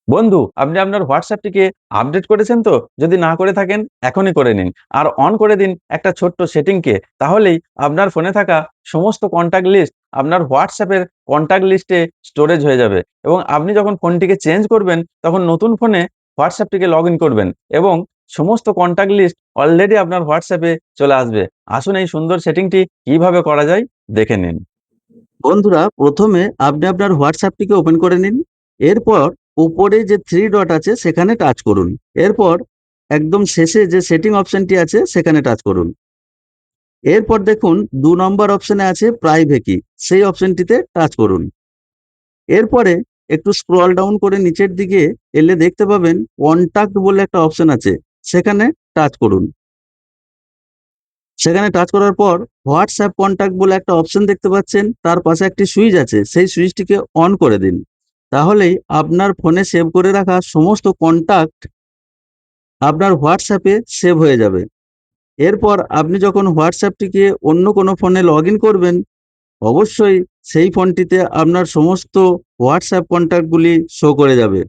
বন্ধু, আপনি আপনার হোয়াটসঅ্যাপটিকে আপডেট করেছেন তো? যদি না করে থাকেন এখনই করে নিন। আর অন করে দিন একটা ছোট্ট সেটিংকে। তাহলেই আপনার ফোনে থাকা সমস্ত কন্টাক্ট লিস্ট আপনার হোয়াটসঅ্যাপের কন্টাক্ট লিস্টে স্টোরেজ হয়ে যাবে। এবং আপনি যখন ফোনটিকে চেঞ্জ করবেন তখন নতুন ফোনে হোয়াটসঅ্যাপটিকে লগ ইন করবেন এবং সমস্ত কন্টাক্ট লিস্ট অলরেডি আপনার হোয়াটসঅ্যাপে চলে আসবে। আসুন এই সুন্দর সেটিংটি কিভাবে করা যায় দেখে নিন। বন্ধুরা, প্রথমে আপনি আপনার হোয়াটসঅ্যাপটিকে ওপেন করে নিন। এরপর উপরে যে থ্রি ডট আছে সেখানে টাচ করুন। এরপর একদম শেষে যে সেটিং অপশনটি আছে সেখানে টাচ করুন। এরপর দেখুন ২ নম্বর অপশনে আছে প্রাইভেসি, সেই অপশনটিতে টাচ করুন। এরপরে একটু স্ক্রল ডাউন করে নিচের দিকে এলে দেখতে পাবেন কন্টাক্ট বলে একটা অপশন আছে, সেখানে টাচ করুন। সেখানে টাচ করার পর হোয়াটসঅ্যাপ কন্টাক্ট বলে একটা অপশন দেখতে পাচ্ছেন, তার পাশে একটি সুইচ আছে, সেই সুইচটিকে অন করে দিন। তাহলেই আপনার ফোনে সেভ করে রাখা সমস্ত কন্টাক্ট আপনার হোয়াটসঅ্যাপে সেভ হয়ে যাবে। এরপর আপনি যখন হোয়াটসঅ্যাপটিকে অন্য কোনো ফোনে লগ ইন করবেন, অবশ্যই সেই ফোনটিতে আপনার সমস্ত হোয়াটসঅ্যাপ কন্টাক্টগুলি শো করে যাবে।